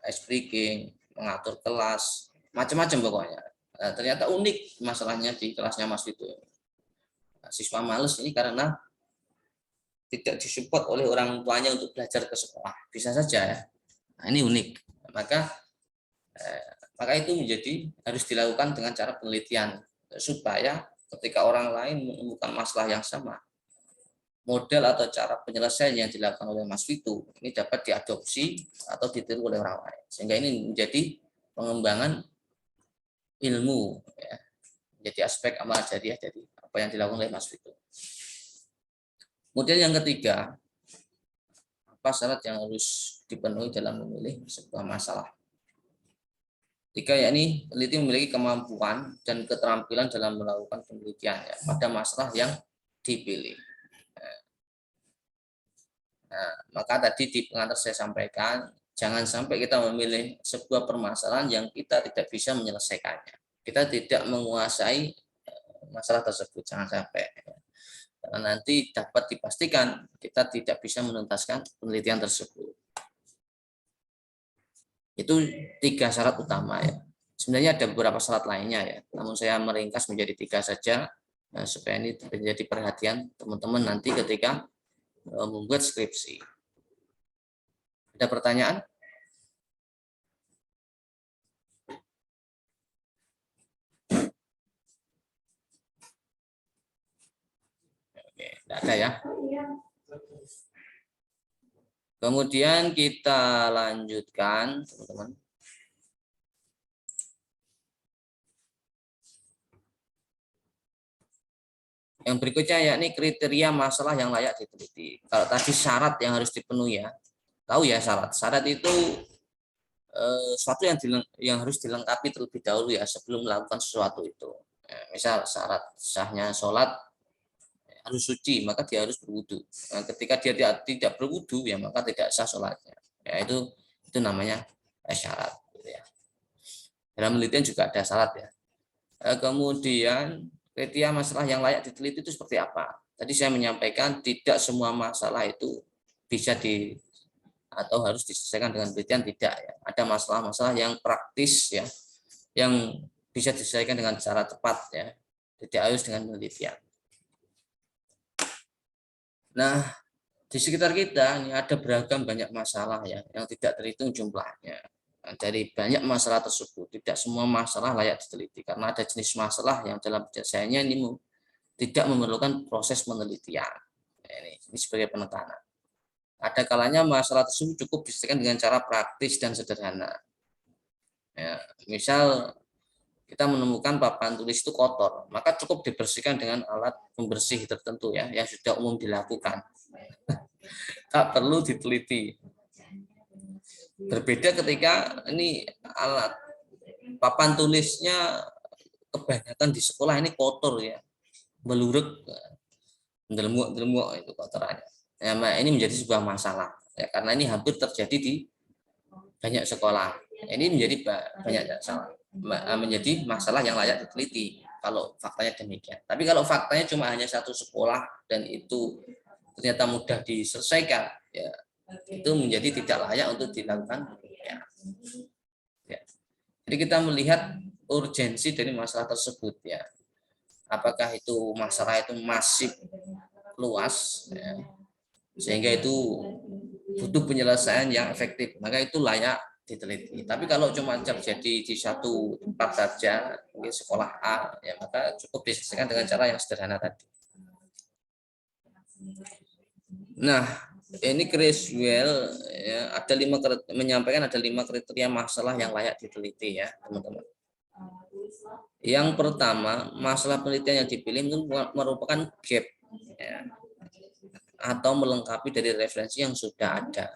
ice breaking, mengatur kelas, macam-macam pokoknya. Nah, ternyata unik masalahnya di kelasnya Mas Vito. Nah, siswa males ini karena tidak disupport oleh orang tuanya untuk belajar ke sekolah. Bisa saja ya. Nah, ini unik. Maka itu harus dilakukan dengan cara penelitian supaya ketika orang lain menemukan masalah yang sama, model atau cara penyelesaian yang dilakukan oleh Mas Vito ini dapat diadopsi atau ditiru oleh orang lain. Sehingga ini menjadi pengembangan ilmu, ya, menjadi aspek amal jariah dari apa yang dilakukan oleh Mas Vito. Kemudian yang ketiga, apa syarat yang harus dipenuhi dalam memilih sebuah masalah? Tiga, yakni peneliti memiliki kemampuan dan keterampilan dalam melakukan penelitian ya, pada masalah yang dipilih. Nah, maka tadi di pengantar saya sampaikan, jangan sampai kita memilih sebuah permasalahan yang kita tidak bisa menyelesaikannya. Kita tidak menguasai masalah tersebut, jangan sampai. Karena nanti dapat dipastikan kita tidak bisa menuntaskan penelitian tersebut. Itu tiga syarat utama ya. Sebenarnya ada beberapa syarat lainnya ya, namun saya meringkas menjadi tiga saja supaya ini menjadi perhatian teman-teman nanti ketika membuat skripsi. Ada pertanyaan? Oke, tidak ada ya. Kemudian kita lanjutkan, teman-teman. Yang berikutnya yakni kriteria masalah yang layak diteliti. Kalau tadi syarat yang harus dipenuhi ya, tahu ya syarat. Syarat itu sesuatu yang harus dilengkapi terlebih dahulu ya sebelum melakukan sesuatu itu. Misal syarat sahnya sholat harus suci, maka dia harus berwudu. Nah, ketika dia tidak berwudu ya maka tidak sah sholatnya. Ya, itu namanya syarat. Gitu ya. Dalam penelitian juga ada syarat ya. Kemudian kriteria masalah yang layak diteliti itu seperti apa? Tadi saya menyampaikan tidak semua masalah itu bisa atau harus diselesaikan dengan penelitian, tidak ya. Ada masalah-masalah yang praktis ya, yang bisa diselesaikan dengan cara cepat ya, tidak harus dengan penelitian. Nah, di sekitar kita ini ada beragam banyak masalah ya, yang tidak terhitung jumlahnya. Nah, dari banyak masalah tersebut, tidak semua masalah layak diteliti karena ada jenis masalah yang dalam penyelesaiannya ini tidak memerlukan proses penelitian. Nah, ini sebagai penekanan. Ada kalanya masalah tersebut cukup diselesaikan dengan cara praktis dan sederhana. Ya, misal kita menemukan papan tulis itu kotor, maka cukup dibersihkan dengan alat pembersih tertentu ya, yang sudah umum dilakukan. Tak perlu diteliti. Berbeda ketika ini alat papan tulisnya kebanyakan di sekolah ini kotor ya, meluruk, delmuk itu kotorannya. Ya, ini menjadi sebuah masalah ya, karena ini hampir terjadi di banyak sekolah. Ini menjadi banyak menjadi masalah yang layak diteliti kalau faktanya demikian. Tapi kalau faktanya cuma hanya satu sekolah dan itu ternyata mudah diselesaikan, ya itu menjadi tidak layak untuk dilakukan. Ya. Jadi kita melihat urgensi dari masalah tersebut ya. Apakah itu masalah itu masif luas ya, sehingga itu butuh penyelesaian yang efektif, maka itu layak diteliti. Tapi kalau cuma terjadi di satu tempat saja, mungkin sekolah A, ya maka cukup diselesaikan dengan cara yang sederhana tadi. Nah, ini Criswell ya, menyampaikan ada 5 kriteria masalah yang layak diteliti ya, teman-teman. Yang pertama, masalah penelitian yang dipilih itu merupakan gap ya, atau melengkapi dari referensi yang sudah ada.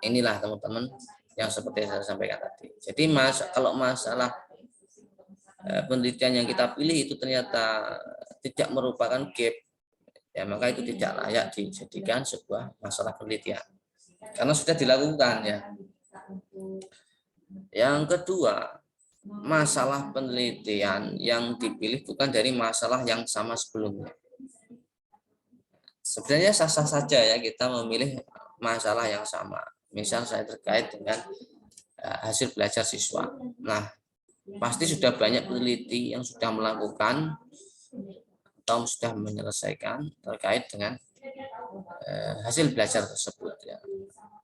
Inilah teman-teman yang seperti saya sampaikan tadi. Jadi kalau masalah penelitian yang kita pilih itu ternyata tidak merupakan gap, ya maka itu tidak layak dijadikan sebuah masalah penelitian karena sudah dilakukan ya. Yang kedua, masalah penelitian yang dipilih bukan dari masalah yang sama sebelumnya. Sebenarnya sah-sah saja ya kita memilih masalah yang sama. Misal saya terkait dengan hasil belajar siswa. Nah, pasti sudah banyak peneliti yang sudah melakukan atau sudah menyelesaikan terkait dengan hasil belajar tersebut ya.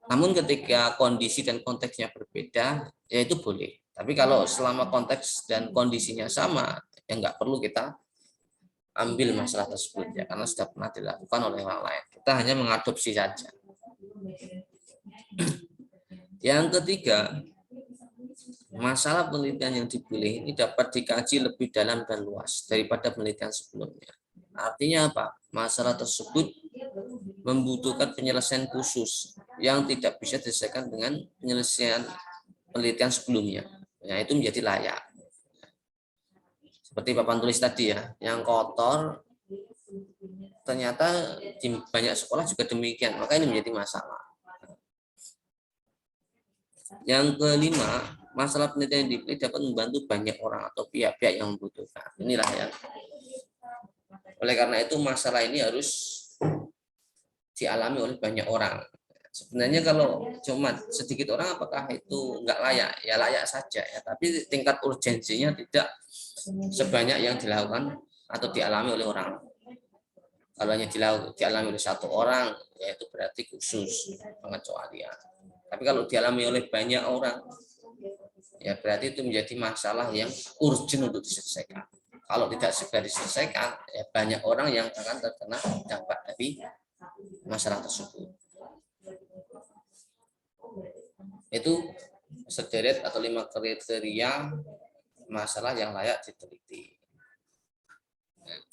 Namun ketika kondisi dan konteksnya berbeda, ya itu boleh. Tapi kalau selama konteks dan kondisinya sama, ya nggak perlu kita ambil masalah tersebut ya, karena sudah pernah dilakukan oleh orang lain. Kita hanya mengadopsi saja. Yang ketiga, masalah penelitian yang dipilih ini dapat dikaji lebih dalam dan luas daripada penelitian sebelumnya. Artinya apa? Masalah tersebut membutuhkan penyelesaian khusus yang tidak bisa diselesaikan dengan penyelesaian penelitian sebelumnya. Ya, itu menjadi layak. Seperti papan tulis tadi ya, yang kotor ternyata di banyak sekolah juga demikian, maka ini menjadi masalah. Yang kelima, masalah penelitian yang dipilih dapat membantu banyak orang atau pihak-pihak yang membutuhkan. Inilah ya. Oleh karena itu masalah ini harus dialami oleh banyak orang. Sebenarnya kalau cuma sedikit orang apakah itu enggak layak? Ya layak saja ya, tapi tingkat urgensinya tidak sebanyak yang dilakukan atau dialami oleh orang. Kalau hanya dialami oleh satu orang, ya itu berarti khusus pengecualian. Tapi kalau dialami oleh banyak orang, ya berarti itu menjadi masalah yang urgent untuk diselesaikan. Kalau tidak segera diselesaikan, ya banyak orang yang akan terkena dampak dari masalah tersebut. Itu sederet atau 5 kriteria masalah yang layak diteliti.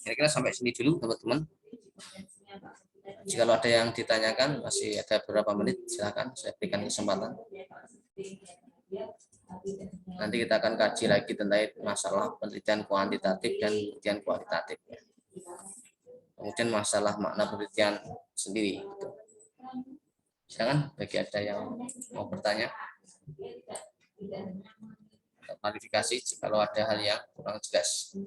Kira-kira sampai sini dulu teman-teman. Jika ada yang ditanyakan, masih ada beberapa menit, silakan saya berikan kesempatan. Nanti kita akan kaji lagi tentang masalah penelitian kuantitatif dan penelitian kualitatif. Kemudian masalah makna penelitian sendiri. Silakan bagi ada yang mau bertanya atau klarifikasi kalau ada hal yang kurang jelas.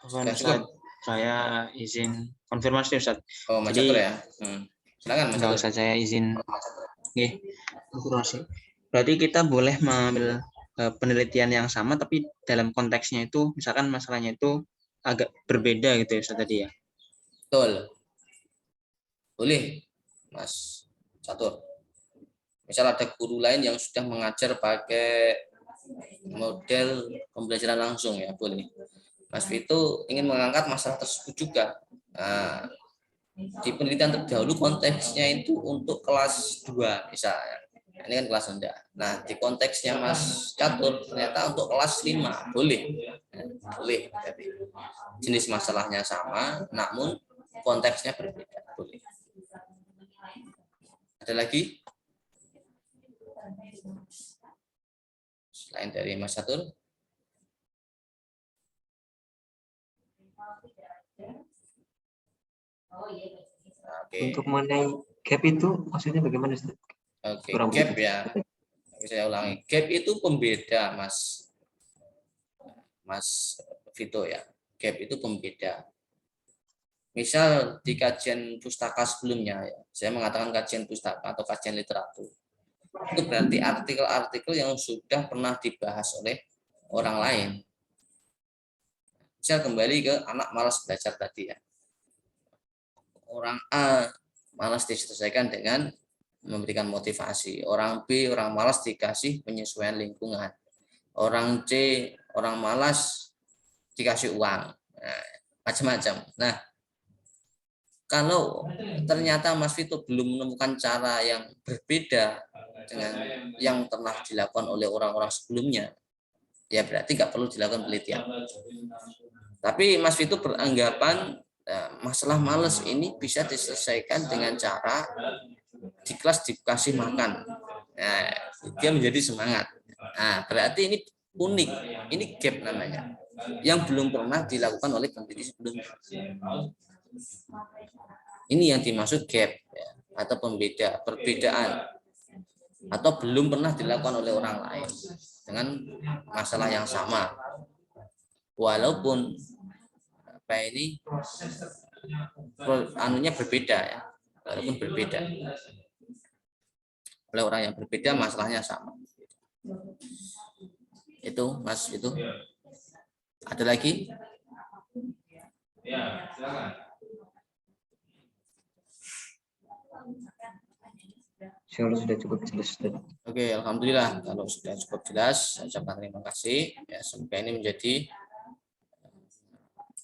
Afwan, Sudah Ustaz, cukup? saya izin konfirmasi Ustaz. Oh, Mas Jadi Catur ya. Silakan Mas enggak Catur. usah, saya izin konfirmasi. Berarti kita boleh mengambil penelitian yang sama tapi dalam konteksnya itu misalkan masalahnya itu agak berbeda gitu ya Ustaz tadi ya. Betul. Boleh, Mas Catur. Misal ada guru lain yang sudah mengajar pakai model pembelajaran langsung ya, boleh. Mas Vito ingin mengangkat masalah tersebut juga. Nah, di penelitian terdahulu konteksnya itu untuk kelas 2 misalnya. Ini kan kelas rendah. Nah, di konteksnya Mas Catur ternyata untuk kelas 5 boleh. Boleh. Jadi, jenis masalahnya sama, namun konteksnya berbeda. Boleh. Ada lagi? Selain dari Mas Catur? Oke. Untuk mengenai gap itu maksudnya bagaimana Ustaz? Oke, Kurang gap begitu. ya. Saya ulangi, gap itu pembeda, Mas Vito ya. Gap itu pembeda. Misal di kajian pustaka sebelumnya, ya, saya mengatakan kajian pustaka atau kajian literatur. Itu berarti artikel-artikel yang sudah pernah dibahas oleh orang lain. Misal kembali ke anak malas belajar tadi ya. Orang A malas diselesaikan dengan memberikan motivasi. Orang B, orang malas dikasih penyesuaian lingkungan. Orang C, orang malas dikasih uang. Nah, macam-macam. Nah, kalau ternyata Mas Vito belum menemukan cara yang berbeda dengan yang pernah dilakukan oleh orang-orang sebelumnya, ya berarti nggak perlu dilakukan penelitian. Tapi Mas Vito beranggapan masalah males ini bisa diselesaikan dengan cara di kelas dikasih makan. Nah, dia menjadi semangat. Nah, berarti ini unik, ini gap namanya, yang belum pernah dilakukan oleh peneliti sebelumnya. Ini yang dimaksud gap ya, atau perbedaan, atau belum pernah dilakukan oleh orang lain dengan masalah yang sama, walaupun apa ini anunya berbeda ya, walaupun berbeda oleh orang yang berbeda, masalahnya sama. Itu Mas, itu ada lagi? Ya, silakan. Sudah cukup jelas. Oke, alhamdulillah kalau sudah cukup jelas, saya ucapkan terima kasih. Ya, semoga ini menjadi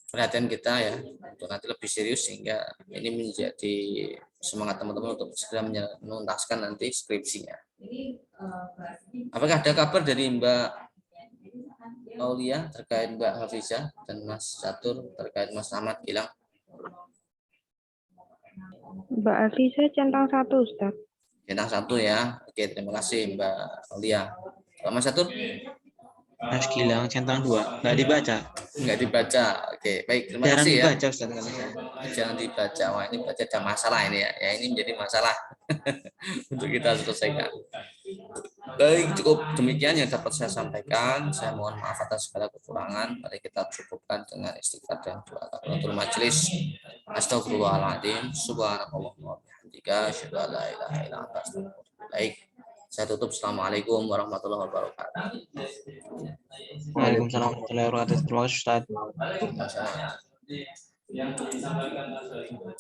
perhatian kita ya untuk nanti lebih serius sehingga ini menjadi semangat teman-teman untuk segera menuntaskan nanti skripsinya. Apakah ada kabar dari Mbak Aulia terkait Mbak Hafizah dan Mas Catur terkait Mas Ahmad Gilang? Mbak Hafizah centang 1 Ustaz. Centang 1 ya. Oke, terima kasih Mbak Aulia. Pak Mas Catur? Mas Gilang centang 2, nggak dibaca. Nggak dibaca. Oke, baik. Terima Jarang kasih dibaca, ya. Ustaz. Jangan dibaca. Wah, ini berarti ada masalah ini ya. Ya, ini menjadi masalah untuk kita selesaikan. Baik, cukup demikian yang dapat saya sampaikan. Saya mohon maaf atas segala kekurangan. Mari kita cukupkan dengan istighfar dan doa kafaratul majelis. Astagfirullahaladzim. Subhanallah. Asyhadu an la ilaha illa anta astaghfiruka. Baik. Saya tutup. Assalamualaikum warahmatullahi wabarakatuh. Waalaikumsalam warahmatullahi wabarakatuh. Terima kasih Ustaz. Masyaallah.